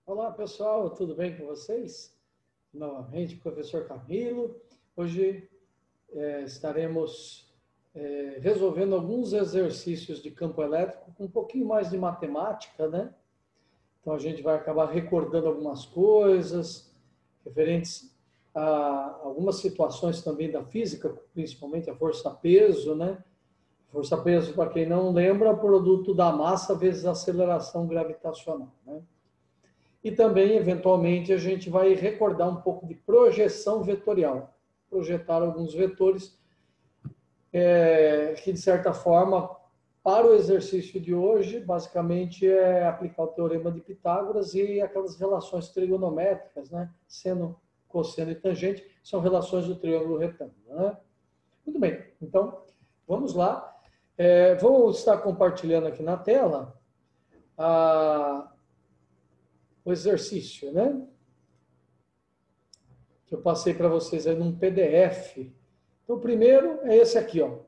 Olá, pessoal, tudo bem com vocês? Novamente, professor Camilo. Hoje estaremos resolvendo alguns exercícios de campo elétrico com um pouquinho mais de matemática, né? Então, a gente vai acabar recordando algumas coisas referentes a algumas situações também da física, principalmente a força-peso, né? Força-peso, para quem não lembra, é o produto da massa vezes a aceleração gravitacional, né? E também, eventualmente, a gente vai recordar um pouco de projeção vetorial. Projetar alguns vetores que, de certa forma, para o exercício de hoje, basicamente é aplicar o teorema de Pitágoras e aquelas relações trigonométricas, né? Seno, cosseno e tangente, são relações do triângulo retângulo, né? Muito bem, então, vamos lá. Vou estar compartilhando aqui na tela o exercício, né? Que eu passei para vocês aí num PDF. Então, o primeiro é esse aqui, ó.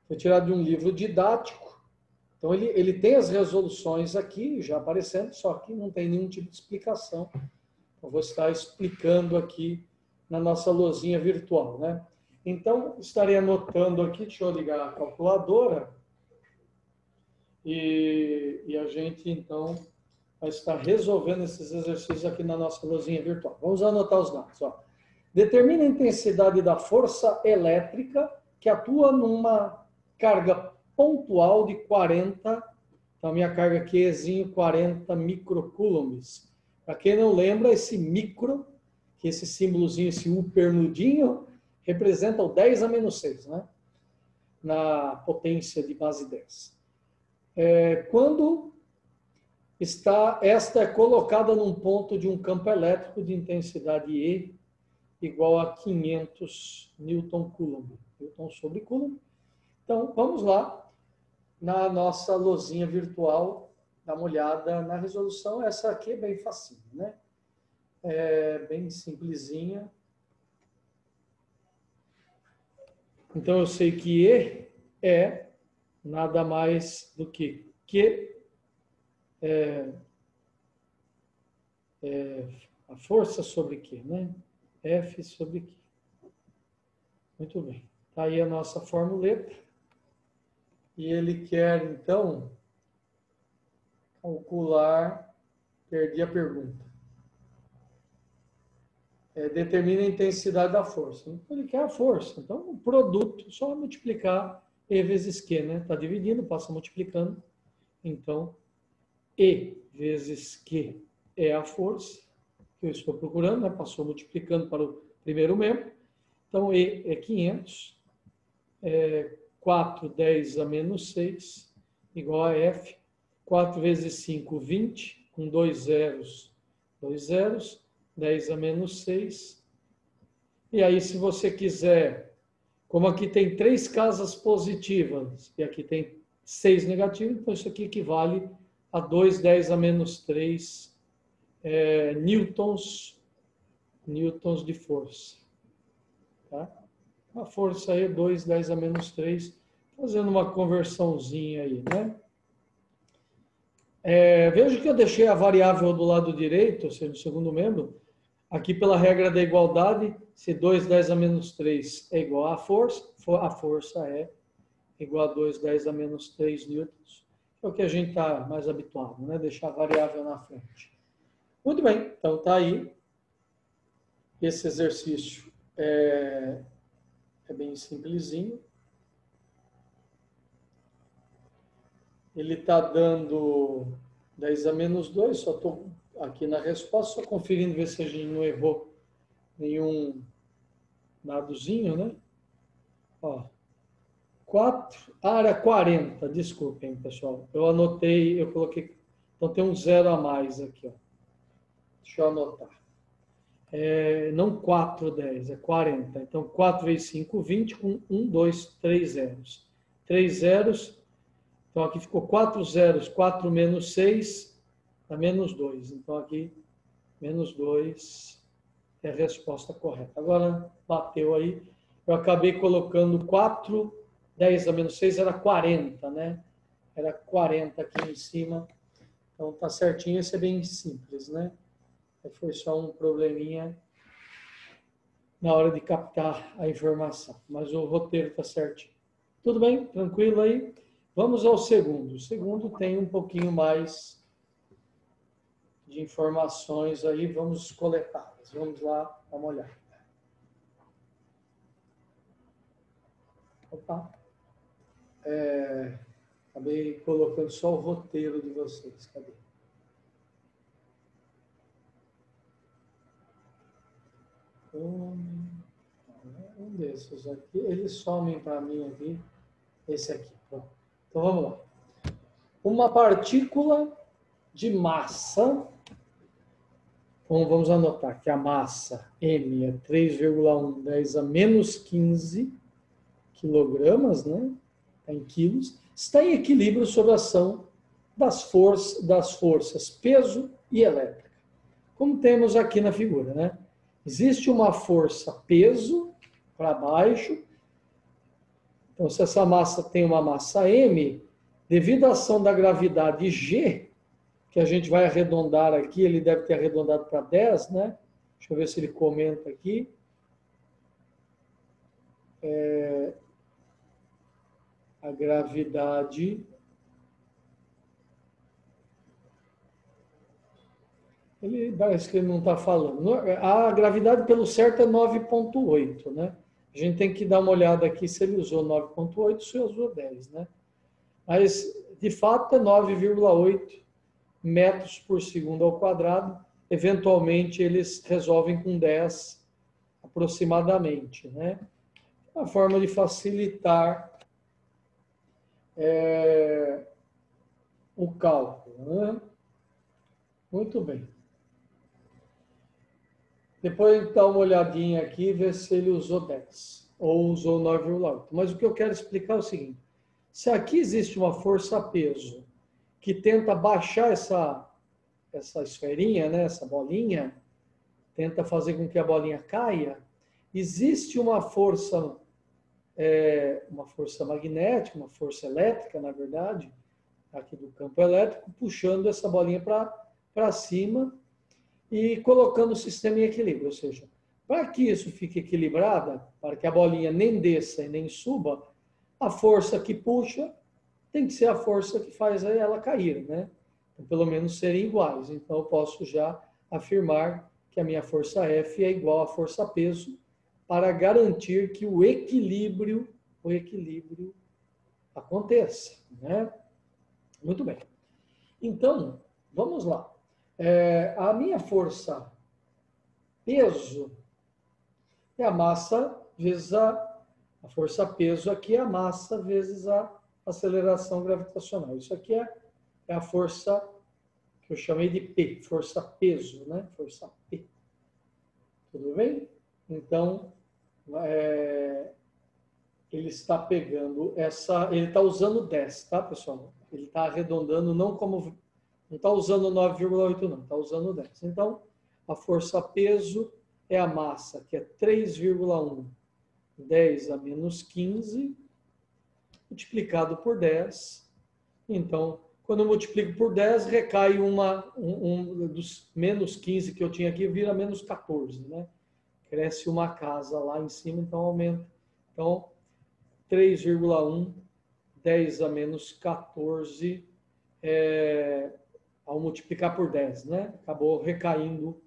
Foi tirado de um livro didático. Então, ele tem as resoluções aqui, já aparecendo, só que não tem nenhum tipo de explicação. Eu vou estar explicando aqui na nossa lousinha virtual, né? Então, estarei anotando aqui, deixa eu ligar a calculadora. E a gente, então, vai estar resolvendo esses exercícios aqui na nossa lousinha virtual. Vamos anotar os dados, ó. Determina a intensidade da força elétrica que atua numa carga pontual de 40, então a minha carga aqui é Ezinho 40 microcoulombs. Para quem não lembra, esse micro, que esse símbolozinho, esse U pernudinho, representa o 10 a menos 6, né? Na potência de base 10. Quando esta é colocada num ponto de um campo elétrico de intensidade E igual a 500 Newton-Coulomb. Newton sobre Coulomb. Então, vamos lá na nossa lousinha virtual, dar uma olhada na resolução. Essa aqui é bem facinho, né? É bem simplesinha. Então, eu sei que E é nada mais do que a força sobre Q, né? F sobre Q. Muito bem. Está aí a nossa formuleta. E ele quer, então, calcular, perdi a pergunta. Determina a intensidade da força. Então, ele quer a força. Então, o produto, só multiplicar E vezes Q, né? Está dividindo, passa multiplicando. Então, E vezes Q é a força que eu estou procurando, né? Passou multiplicando para o primeiro membro. Então, E é 500. 4, 10 a menos 6, igual a F. 4 vezes 5, 20, com 2 zeros, 10 a menos 6. E aí, se você quiser, como aqui tem 3 casas positivas e aqui tem 6 negativas, então isso aqui equivale a 2, 10 a menos 3 newtons de força. Tá? A força aí é 2, 10 a menos 3, fazendo uma conversãozinha aí, né? Veja que eu deixei a variável do lado direito, ou seja, do segundo membro, aqui pela regra da igualdade, se 2, 10 a menos 3 é igual a força é igual a 2, 10 a menos 3 newtons. É o que a gente está mais habituado, né? Deixar a variável na frente. Muito bem, então está aí. Esse exercício é bem simplesinho. Ele está dando 10 a menos 2, só estou aqui na resposta, só conferindo, ver se a gente não errou nenhum dadozinho, né? Ó, 4, era 40, desculpem, pessoal. Eu anotei, eu coloquei, então tem um zero a mais aqui, ó. Deixa eu anotar. Não 4, 10, é 40. Então, 4 vezes 5, 20, com 1, 2, 3 zeros. 3 zeros. Então, aqui ficou 4 zeros, 4 menos 6, dá menos 2. Então, aqui, menos 2 é a resposta correta. Agora, bateu aí. Eu acabei colocando 4, 10 a menos 6 era 40, né? Era 40 aqui em cima. Então tá certinho, esse é bem simples, né? Foi só um probleminha na hora de captar a informação, mas o roteiro está certinho. Tudo bem? Tranquilo aí? Vamos ao segundo. O segundo tem um pouquinho mais de informações aí, vamos coletá-las. Vamos lá dar uma olhada. Opa! Acabei colocando só o roteiro de vocês. Cadê? Um desses aqui, eles somem para mim aqui. Esse aqui, pronto. Então vamos lá. Uma partícula de massa. Então vamos anotar que a massa M é 3,1 10 a menos 15 quilogramas, né? Está em quilos. Está em equilíbrio sob a ação das forças peso e elétrica. Como temos aqui na figura, né? Existe uma força peso para baixo. Então, se essa massa tem uma massa M, devido à ação da gravidade G, que a gente vai arredondar aqui, ele deve ter arredondado para 10, né? Deixa eu ver se ele comenta aqui. A gravidade... Ele parece que ele não está falando. A gravidade, pelo certo, é 9,8, né? A gente tem que dar uma olhada aqui se ele usou 9,8, se usou 10, né? Mas, de fato, é 9,8 metros por segundo ao quadrado. Eventualmente, eles resolvem com 10 aproximadamente, né? Uma forma de facilitar o cálculo, né? Muito bem. Depois dá uma olhadinha aqui e ver se ele usou 10 ou usou 9,8. Mas o que eu quero explicar é o seguinte. Se aqui existe uma força-peso que tenta baixar essa esferinha, né, essa bolinha, tenta fazer com que a bolinha caia, existe uma força magnética, uma força elétrica, na verdade, aqui do campo elétrico, puxando essa bolinha para cima e colocando o sistema em equilíbrio. Ou seja, para que isso fique equilibrado, para que a bolinha nem desça e nem suba, a força que puxa tem que ser a força que faz ela cair, né? Então, pelo menos serem iguais. Então, eu posso já afirmar que a minha força F é igual à força peso para garantir que o equilíbrio aconteça, né? Muito bem. Então, vamos lá. A minha força peso é a massa vezes a força peso aqui é a massa vezes a aceleração gravitacional. Isso aqui é a força que eu chamei de P, força peso, né? Força P. Tudo bem? Então, ele está pegando ele está usando 10, tá, pessoal? Ele está arredondando, não está usando 9,8 não, está usando 10. Então, a força peso é a massa, que é 3,1 10 a menos 15, multiplicado por 10. Então, quando eu multiplico por 10, recai dos menos 15 que eu tinha aqui, vira menos 14, né? Cresce uma casa lá em cima, então aumenta. Então, 3,1 10 a menos 14 ao multiplicar por 10, né? Acabou recaindo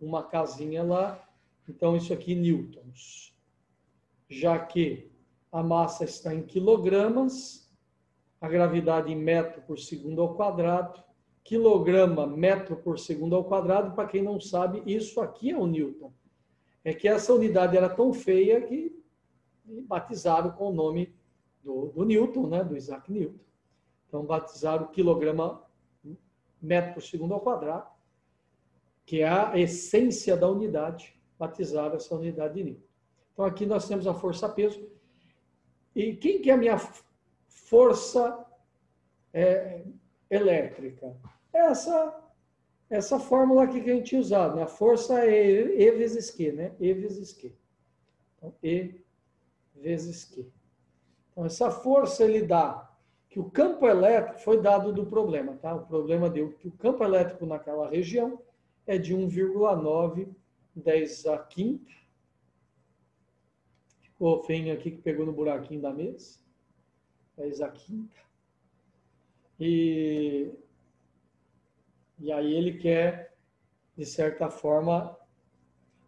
uma casinha lá. Então, isso aqui newtons. Já que a massa está em quilogramas, a gravidade em metro por segundo ao quadrado, quilograma metro por segundo ao quadrado, para quem não sabe, isso aqui é o newton. É que essa unidade era tão feia que batizaram com o nome do Newton, né? Do Isaac Newton. Então, batizaram o quilograma metro por segundo ao quadrado, que é a essência da unidade, batizaram essa unidade de Newton. Então, aqui nós temos a força-peso. E quem que é a minha força elétrica? Essa fórmula aqui que a gente tinha usado, né? A força é E vezes Q, né? E vezes Q. Então, E vezes Q. Então, essa força ele dá, que o campo elétrico foi dado do problema, tá? O problema deu que o campo elétrico naquela região é de 1,9 10 a quinta. Ficou feio aqui que pegou no buraquinho da mesa. 10 a quinta. E aí ele quer, de certa forma,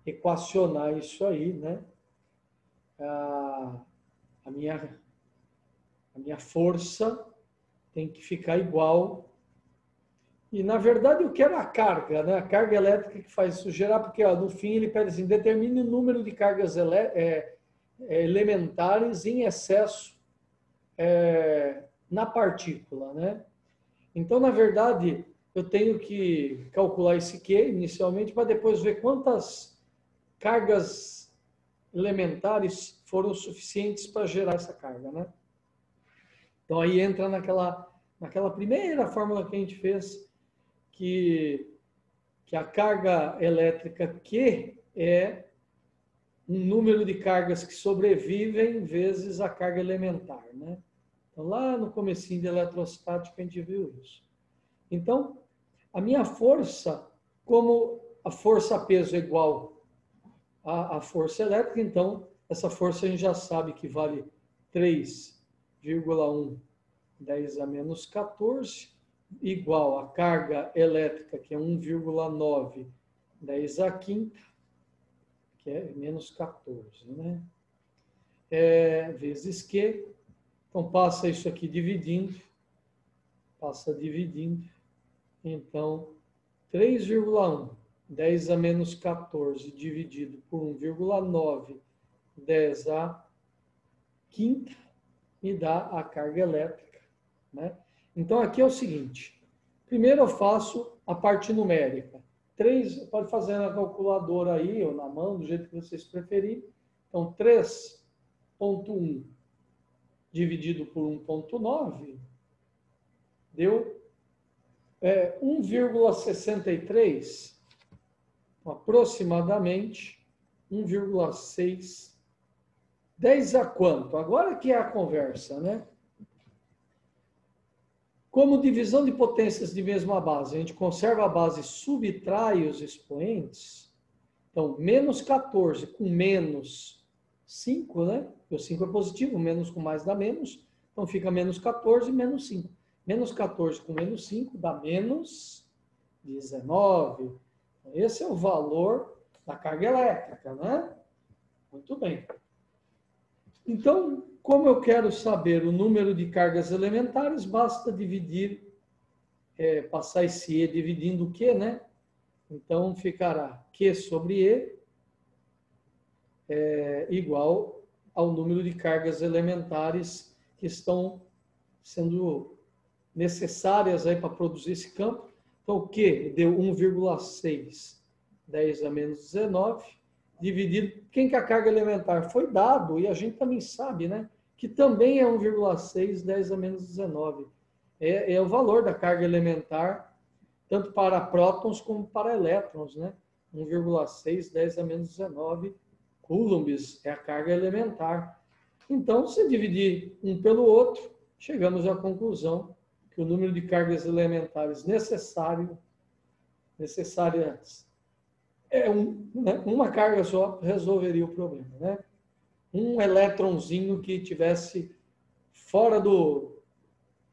equacionar isso aí, né? A minha força tem que ficar igual. E, na verdade, eu quero a carga, né? A carga elétrica que faz isso gerar, porque ó, no fim ele pede assim, determine o número de cargas elementares em excesso na partícula, né? Então, na verdade, eu tenho que calcular esse Q inicialmente para depois ver quantas cargas elementares foram suficientes para gerar essa carga, né? Então, aí entra naquela primeira fórmula que a gente fez, que a carga elétrica Q é um número de cargas que sobrevivem vezes a carga elementar, né? Então, lá no comecinho de eletrostática, a gente viu isso. Então, a minha força, como a força-peso é igual à força elétrica, então, essa força a gente já sabe que vale 3,1 10 a menos 14, igual a carga elétrica, que é 1,9 10 a quinta, que é menos 14, né? Vezes Q. Então, passa isso aqui dividindo. Passa dividindo. Então, 3,1 10 a menos 14 dividido por 1,9 10 a quinta me dá a carga elétrica, né? Então, aqui é o seguinte. Primeiro eu faço a parte numérica. 3, pode fazer na calculadora aí, ou na mão, do jeito que vocês preferirem. Então, 3,1 dividido por 1,9 deu 1,63, aproximadamente 1,6. 10 a quanto? Agora que é a conversa, né? Como divisão de potências de mesma base, a gente conserva a base e subtrai os expoentes. Então, menos 14 com menos 5, né? Porque o 5 é positivo, menos com mais dá menos. Então, fica menos 14 e menos 5. Menos 14 com menos 5 dá menos 19. Esse é o valor da carga elétrica, né? Muito bem. Então, como eu quero saber o número de cargas elementares, basta dividir, passar esse E dividindo o Q, né? Então, ficará Q sobre E igual ao número de cargas elementares que estão sendo necessárias aí para produzir esse campo. Então, o Q deu 1,6, 10 a menos 19, dividido... Quem que é a carga elementar? Foi dado, e a gente também sabe, né? Que também é 1,6, 10 a menos 19. É o valor da carga elementar, tanto para prótons como para elétrons, né? 1,6, 10 a menos 19 coulombs é a carga elementar. Então, se dividir um pelo outro, chegamos à conclusão que o número de cargas elementares necessárias né? Uma carga só resolveria o problema, né? Um elétronzinho que tivesse fora do,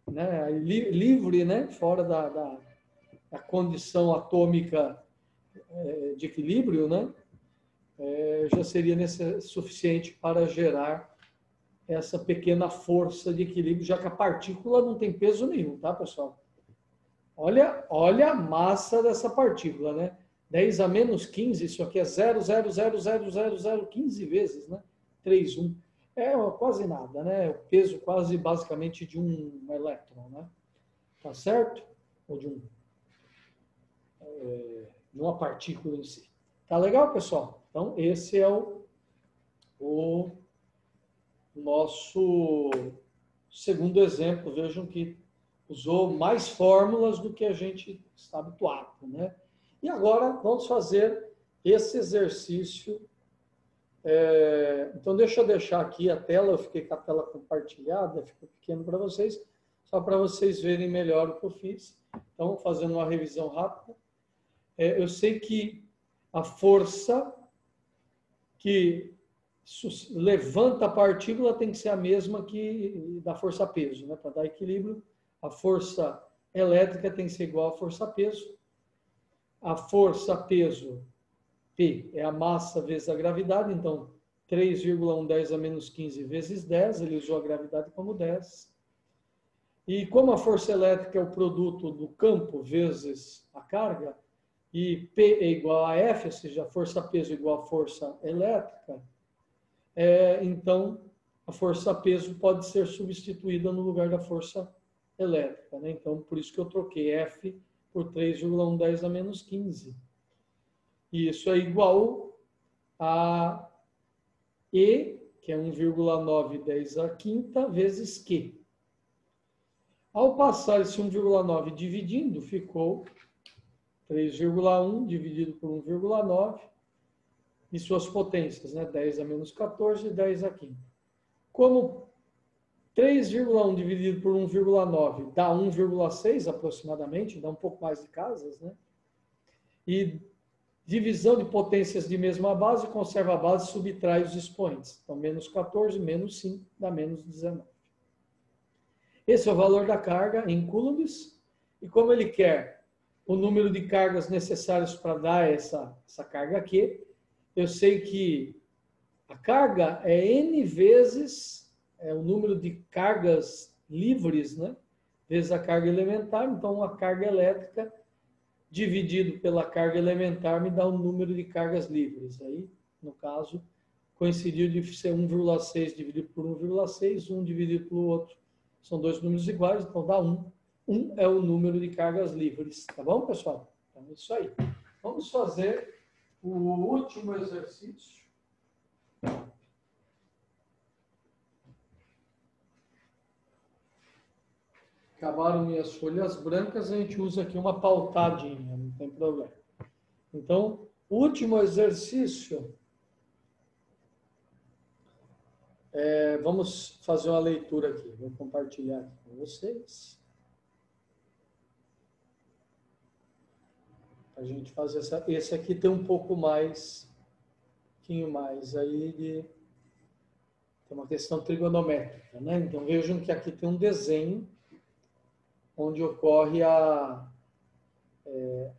né, livre, né, fora da condição atômica de equilíbrio, né, já seria suficiente para gerar essa pequena força de equilíbrio, já que a partícula não tem peso nenhum, tá, pessoal? Olha a massa dessa partícula, né? 10 a menos 15, isso aqui é 0,0000015 vezes, né? 3,1. É quase nada, né? O peso quase basicamente de um elétron, né? Tá certo? Ou de uma partícula em si. Tá legal, pessoal? Então, esse é o nosso segundo exemplo. Vejam que usou mais fórmulas do que a gente está habituado, né? E agora vamos fazer esse exercício. Então, deixa eu deixar aqui a tela. Eu fiquei com a tela compartilhada, ficou pequeno para vocês. só para vocês verem melhor o que eu fiz. Então, fazendo uma revisão rápida, eu sei que a força que levanta a partícula tem que ser a mesma que da força-peso, né? Para dar equilíbrio, a força elétrica tem que ser igual à força-peso. A força-peso, P, é a massa vezes a gravidade, então 3,1 a menos 15 vezes 10, ele usou a gravidade como 10. E como a força elétrica é o produto do campo vezes a carga, e P é igual a F, ou seja, a força-peso igual a força elétrica, então a força-peso pode ser substituída no lugar da força elétrica, né? Então, por isso que eu troquei F por 3,1 a menos 15. E isso é igual a E, que é 1,9 a quinta, vezes Q. Ao passar esse 1,9 dividindo, ficou 3,1 dividido por 1,9 e suas potências, né? 10 a menos 14 e 10 a quinta. Como 3,1 dividido por 1,9 dá 1,6 aproximadamente, dá um pouco mais de casas, né? E divisão de potências de mesma base, conserva a base, subtrai os expoentes. Então, menos 14, menos 5, dá menos 19. Esse é o valor da carga em coulombs. E como ele quer o número de cargas necessárias para dar essa carga aqui, eu sei que a carga é N vezes o número de cargas livres, né? Vezes a carga elementar. Então, a carga elétrica dividido pela carga elementar me dá um número de cargas livres. Aí, no caso, coincidiu de ser 1,6 dividido por 1,6, 1 dividido pelo outro. São dois números iguais, então dá 1. 1 é o número de cargas livres. Tá bom, pessoal? Então, é isso aí. Vamos fazer o último exercício. Acabaram minhas folhas brancas, a gente usa aqui uma pautadinha, não tem problema. Então, o último exercício, vamos fazer uma leitura aqui. Vou compartilhar aqui com vocês. A gente faz esse aqui tem um pouquinho mais aí de... Tem uma questão trigonométrica, né? Então, vejam que aqui tem um desenho onde ocorre a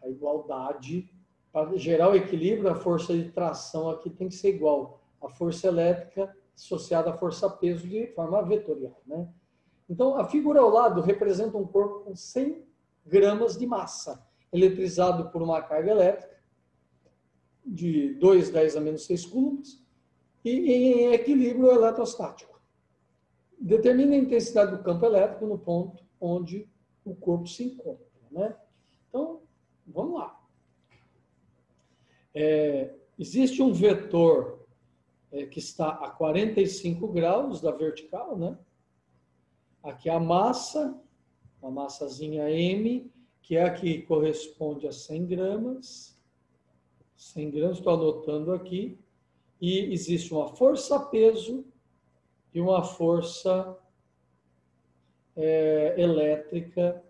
igualdade. Para gerar o equilíbrio, a força de tração aqui tem que ser igual à força elétrica associada à força-peso de forma vetorial, né? Então, a figura ao lado representa um corpo com 100 gramas de massa, eletrizado por uma carga elétrica de 2,10 a menos 6 coulombs e em equilíbrio eletrostático. Determina a intensidade do campo elétrico no ponto onde o corpo se encontra, né? Então, vamos lá. Existe um vetor que está a 45 graus da vertical, né? Aqui a massa, uma massazinha M, que é a que corresponde a 100 gramas. 100 gramas, estou anotando aqui. E existe uma força-peso e uma força elétrica.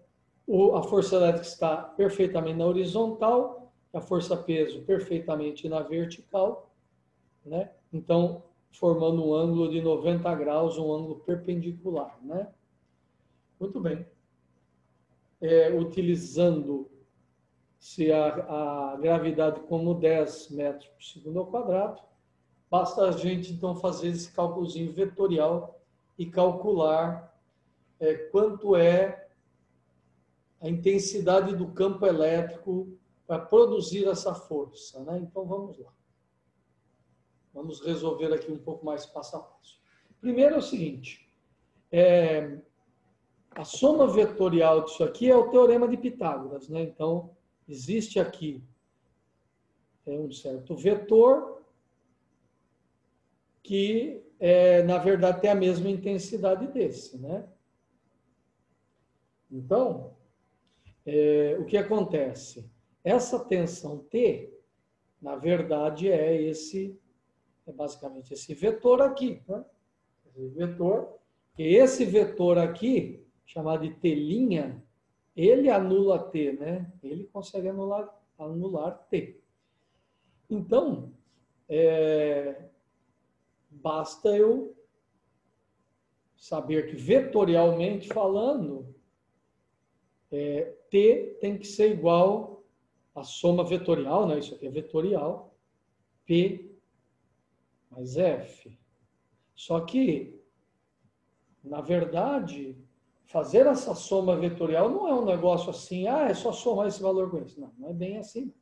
A força elétrica está perfeitamente na horizontal, a força-peso perfeitamente na vertical, né? Então, formando um ângulo de 90 graus, um ângulo perpendicular, né? Muito bem. Utilizando-se a gravidade como 10 metros por segundo ao quadrado, basta a gente, então, fazer esse cálculozinho vetorial e calcular quanto é a intensidade do campo elétrico para produzir essa força, né? Então, vamos lá. Vamos resolver aqui um pouco mais passo a passo. Primeiro é o seguinte, a soma vetorial disso aqui é o teorema de Pitágoras, né? Então, existe aqui um certo vetor que, na verdade, tem a mesma intensidade desse, né? Então, o que acontece? Essa tensão T, na verdade, é basicamente esse vetor aqui, né? Esse vetor aqui chamar de T', ele anula T, né? Ele consegue anular T. Então, basta eu saber que, vetorialmente falando, T tem que ser igual à soma vetorial, né? Isso aqui é vetorial, P mais F. Só que, na verdade, fazer essa soma vetorial não é um negócio assim, é só somar esse valor com esse. Não, não é bem assim.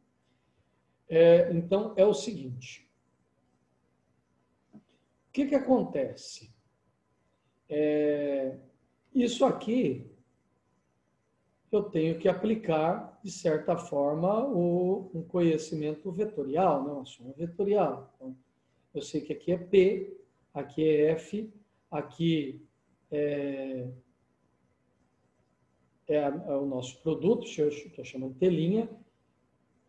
Então, é o seguinte. O que acontece? Isso aqui eu tenho que aplicar, de certa forma, um conhecimento vetorial, né? Uma soma vetorial. Então, eu sei que aqui é P, aqui é F, aqui é o nosso produto, que eu chamo de T'.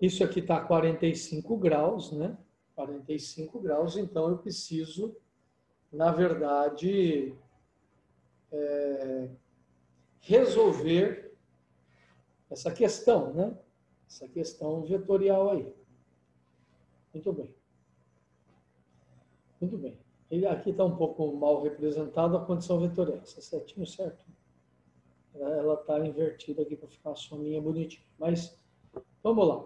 Isso aqui está a 45 graus, né? 45 graus, então eu preciso, na verdade, resolver essa questão, né? Essa questão vetorial aí. Muito bem. Muito bem. E aqui está um pouco mal representado a condição vetorial. Essa setinha, certo? Ela está invertida aqui para ficar a sominha bonitinha. Mas, vamos lá.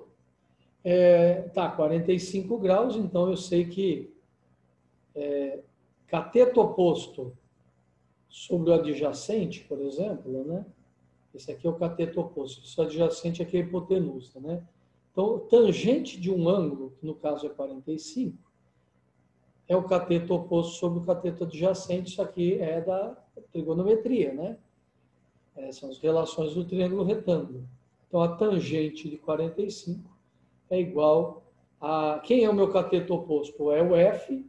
Tá, 45 graus, então eu sei que cateto oposto sobre o adjacente, por exemplo, né? Esse aqui é o cateto oposto. Esse adjacente aqui é a hipotenusa, né? Então, tangente de um ângulo, que no caso é 45, é o cateto oposto sobre o cateto adjacente. Isso aqui é da trigonometria, né? São as relações do triângulo retângulo. Então, a tangente de 45 é igual a... Quem é o meu cateto oposto? É o F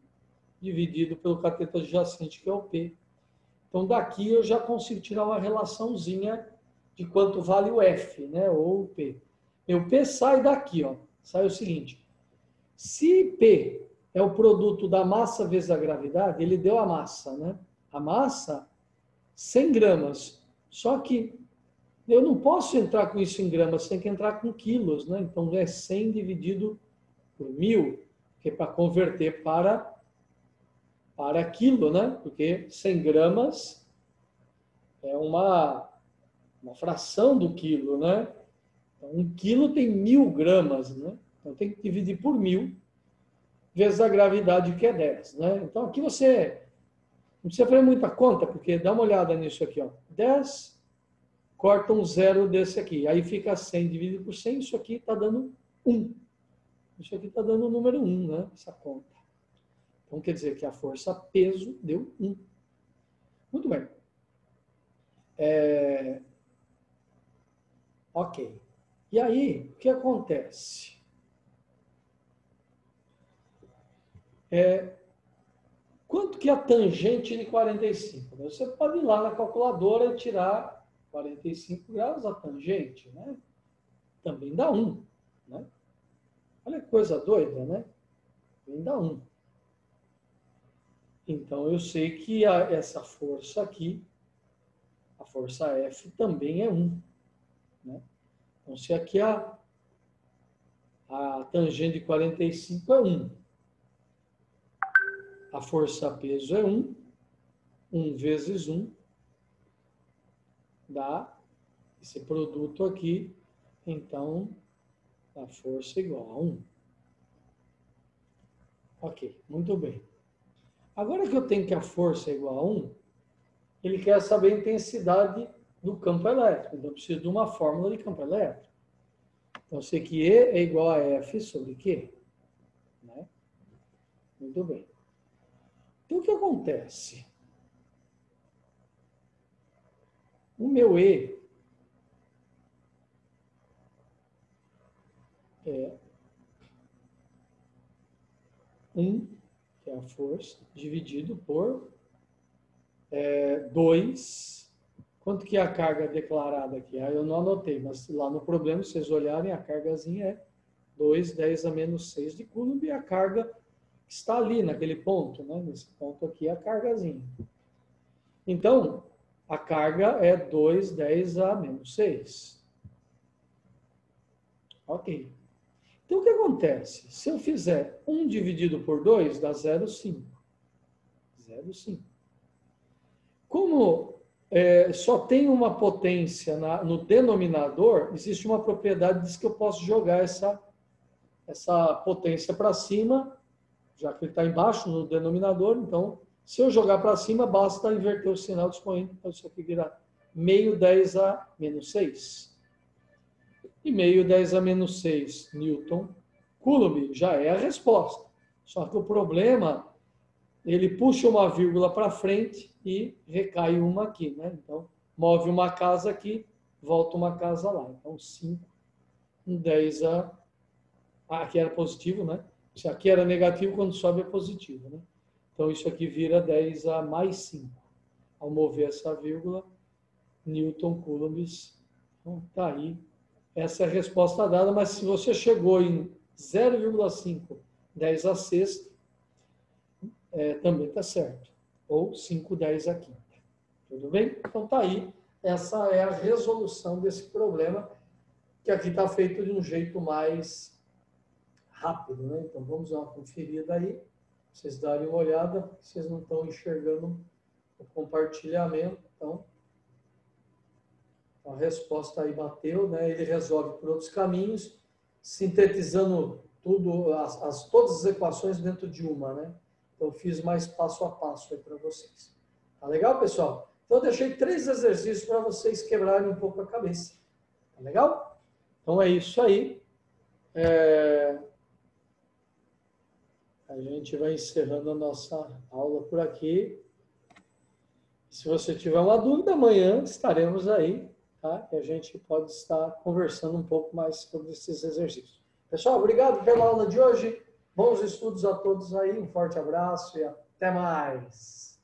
dividido pelo cateto adjacente, que é o P. Então, daqui eu já consigo tirar uma relaçãozinha de quanto vale o F, né? Ou o P. Meu P sai daqui, ó. Sai o seguinte. Se P é o produto da massa vezes a gravidade, ele deu a massa, né? A massa, 100 gramas. Só que eu não posso entrar com isso em gramas, tem que entrar com quilos, né? Então, é 100 dividido por 1000, que é para converter para quilo, né? Porque 100 gramas é uma fração do quilo, né? Então, 1 quilo tem 1000 gramas, né? Então, tem que dividir por 1000 vezes a gravidade, que é 10, né? Então, aqui você não precisa fazer muita conta, porque dá uma olhada nisso aqui, ó. 10, corta um zero desse aqui. Aí fica 100 dividido por 100, isso aqui está dando 1. Isso aqui está dando o número 1, né? Essa conta. Então, quer dizer que a força peso deu 1. Muito bem. Ok. E aí, o que acontece? Quanto que é a tangente de 45? Você pode ir lá na calculadora e tirar 45 graus a tangente, né? Também dá 1, né? Olha que coisa doida, né? Também dá 1. Então, eu sei que essa força aqui, a força F, também é 1. Né? Então, se aqui a tangente de 45 é 1, a força peso é 1, 1 vezes 1 dá esse produto aqui, então a força é igual a 1. Ok, muito bem. Agora que eu tenho que a força é igual a 1, ele quer saber a intensidade do campo elétrico. Então, eu preciso de uma fórmula de campo elétrico. Então, eu sei que E é igual a F sobre Q. Né? Muito bem. Então, o que acontece? O meu E é 1, que é a força, dividido por 2. Quanto que é a carga declarada aqui? Eu não anotei, mas lá no problema, se vocês olharem, a cargazinha é 2, 10 a menos 6 de Coulomb, e a carga que está ali, naquele ponto, né? Nesse ponto aqui é a cargazinha. Então, A carga é 2, 10 a menos 6. Ok. Então, o que acontece? Se eu fizer 1 dividido por 2, dá 0,5. 0,5. Como só tem uma potência no denominador, existe uma propriedade que diz que eu posso jogar essa potência para cima, já que ele está embaixo no denominador. Então, se eu jogar para cima, basta inverter o sinal do expoente. Então, isso aqui vira meio 10 a menos 6. E meio 10 a menos 6 Newton Coulomb já é a resposta. Só que o problema, ele puxa uma vírgula para frente e recai uma aqui, né? Então, move uma casa aqui, volta uma casa lá. Então, 5, 10 a... Aqui era positivo, né? Se aqui era negativo, quando sobe é positivo, né? Então, isso aqui vira 10 a mais 5. Ao mover essa vírgula, Newton Coulombs. Então, tá aí. Essa é a resposta dada, mas se você chegou em 0,5, 10 a sexta, também está certo. Ou 5, 10 a quinta. Tudo bem? Então, tá aí. Essa é a resolução desse problema, que aqui está feito de um jeito mais rápido, né? Então, vamos dar uma conferida aí, pra vocês darem uma olhada, porque vocês não estão enxergando o compartilhamento. Então, a resposta aí bateu, né? Ele resolve por outros caminhos, sintetizando tudo, todas as equações dentro de uma, né? Então, fiz mais passo a passo aí para vocês. Tá legal, pessoal? Então, eu deixei 3 exercícios para vocês quebrarem um pouco a cabeça. Tá legal? Então, é isso aí. A gente vai encerrando a nossa aula por aqui. Se você tiver uma dúvida, amanhã estaremos aí, tá? E a gente pode estar conversando um pouco mais sobre esses exercícios. Pessoal, obrigado pela aula de hoje. Bons estudos a todos aí. Um forte abraço e até mais.